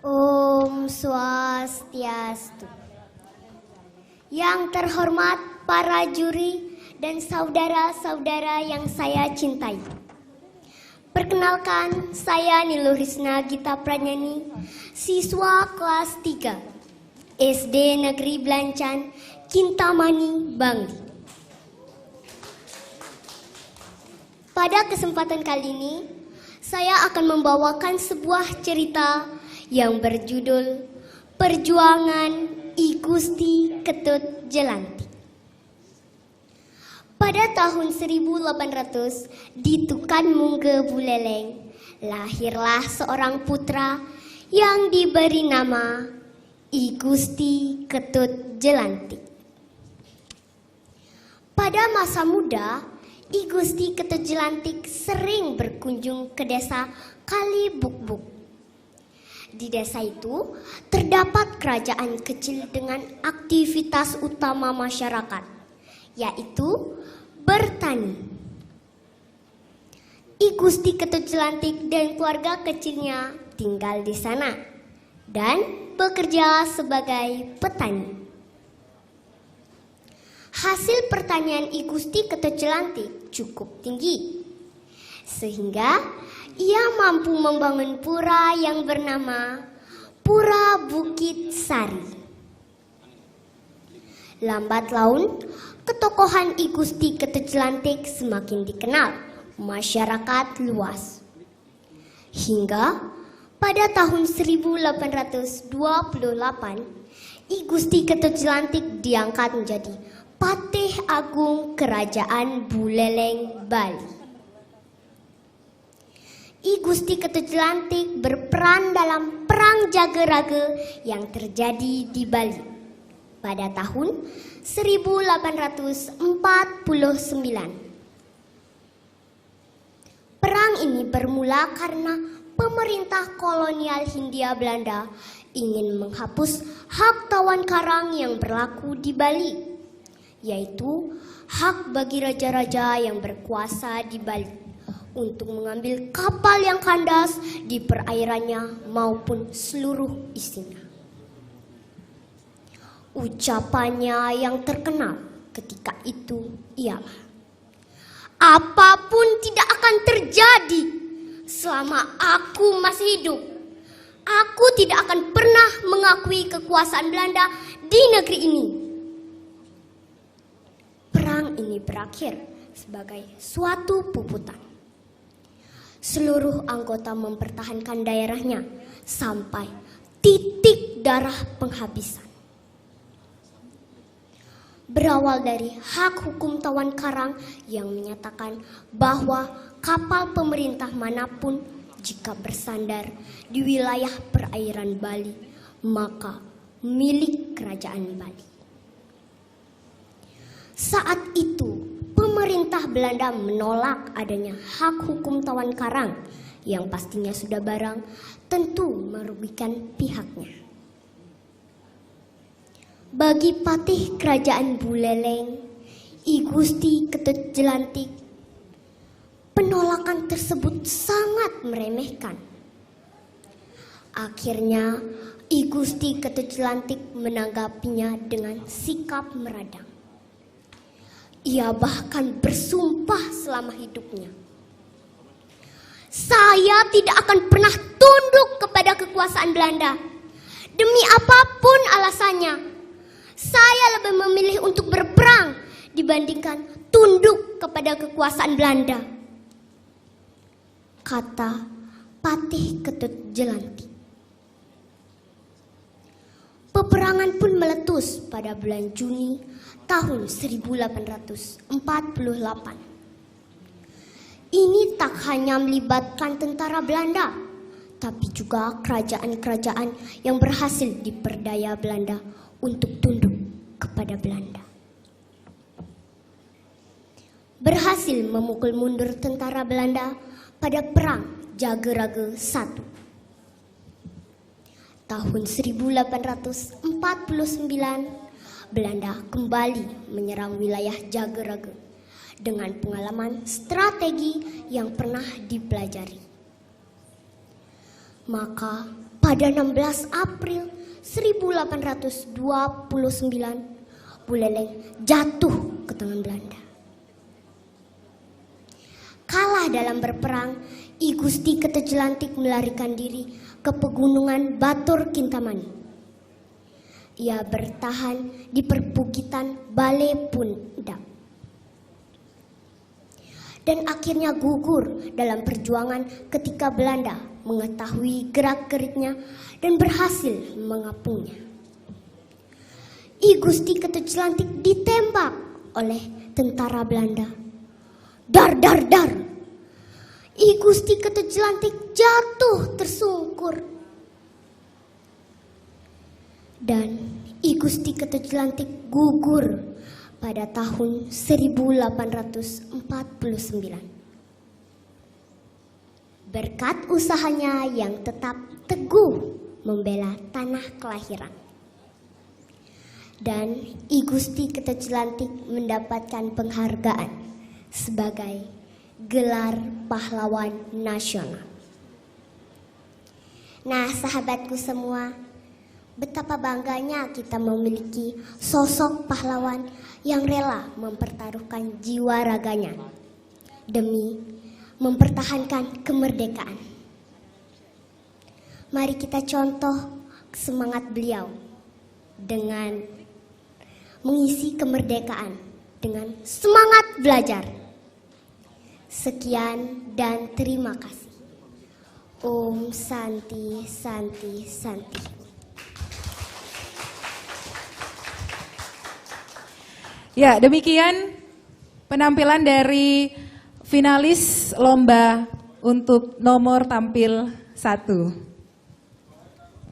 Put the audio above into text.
Om Swastiastu. Yang terhormat para juri dan saudara-saudara yang saya cintai. Perkenalkan, saya Nilurisna Gita Pranyani, siswa kelas 3 SD Negeri Blancan, Kintamani, Bangli. Pada kesempatan kali ini, saya akan membawakan sebuah cerita yang berjudul Perjuangan I Gusti Ketut Jelantik. Pada tahun 1800 di Tukan Mungge Buleleng, lahirlah seorang putra yang diberi nama I Gusti Ketut Jelantik. Pada masa muda, I Gusti Ketut Jelantik sering berkunjung ke desa Kali Bukbuk. Di desa itu terdapat kerajaan kecil dengan aktivitas utama masyarakat, yaitu bertani. I Gusti Ketut Jelantik dan keluarga kecilnya tinggal di sana dan bekerja sebagai petani. Hasil pertanian I Gusti Ketut Jelantik cukup tinggi, sehingga ia mampu membangun pura yang bernama Pura Bukit Sari. Lambat laun, ketokohan I Gusti Ketut Jelantik semakin dikenal masyarakat luas. Hingga pada tahun 1828, I Gusti Ketut Jelantik diangkat menjadi Patih Agung Kerajaan Buleleng, Bali. I Gusti Ketut Jelantik berperan dalam Perang Jageraga yang terjadi di Bali pada tahun 1849. Perang ini bermula karena pemerintah kolonial Hindia Belanda ingin menghapus hak tawan karang yang berlaku di Bali, yaitu hak bagi raja-raja yang berkuasa di Bali untuk mengambil kapal yang kandas di perairannya maupun seluruh isinya. Ucapannya yang terkenal ketika itu ialah, "Apapun tidak akan terjadi selama aku masih hidup. Aku tidak akan pernah mengakui kekuasaan Belanda di negeri ini." Perang ini berakhir sebagai suatu puputan. Seluruh anggota mempertahankan daerahnya sampai titik darah penghabisan. Berawal dari hak hukum tawan karang yang menyatakan bahwa kapal pemerintah manapun jika bersandar di wilayah perairan Bali, maka milik kerajaan Bali. Saat itu, pemerintah Belanda menolak adanya hak hukum tawan karang yang pastinya sudah barang tentu merugikan pihaknya. Bagi patih kerajaan Buleleng, I Gusti Ketut Jelantik, penolakan tersebut sangat meremehkan. Akhirnya, I Gusti Ketut Jelantik menanggapinya dengan sikap meradang. Ia bahkan bersumpah selama hidupnya, "Saya tidak akan pernah tunduk kepada kekuasaan Belanda. Demi apapun alasannya, saya lebih memilih untuk berperang dibandingkan tunduk kepada kekuasaan Belanda," kata Patih Ketut Jelantik. Peperangan pun meletus pada bulan Juni tahun 1848. Ini tak hanya melibatkan tentara Belanda, tapi juga kerajaan-kerajaan yang berhasil diperdaya Belanda untuk tunduk kepada Belanda. Berhasil memukul mundur tentara Belanda pada Perang Jageraga I. Tahun 1849, Belanda kembali menyerang wilayah Jageraga dengan pengalaman strategi yang pernah dipelajari. Maka pada 16 April 1829, Buleleng jatuh ke tangan Belanda. Kalah dalam berperang, I Gusti Ketejelantik melarikan diri ke pegunungan Batur Kintamani. Ia bertahan di perbukitan Bale Pundak dan akhirnya gugur dalam perjuangan ketika Belanda mengetahui gerak-geriknya dan berhasil mengapungnya. I Gusti Ketejelantik ditembak oleh tentara Belanda. Dar, dar, dar. I Gusti Ketejelantik jatuh tersungkur. Dan I Gusti Ketejelantik gugur pada tahun 1849. Berkat usahanya yang tetap teguh membela tanah kelahiran. Dan I Gusti Ketejelantik mendapatkan penghargaan sebagai gelar pahlawan nasional. Nah, sahabatku semua, betapa bangganya kita memiliki sosok pahlawan yang rela mempertaruhkan jiwa raganya demi mempertahankan kemerdekaan. Mari kita contoh semangat beliau dengan mengisi kemerdekaan dengan semangat belajar. Sekian dan terima kasih. Om Santi Santi Santi. Ya, demikian penampilan dari finalis lomba untuk nomor tampil 1.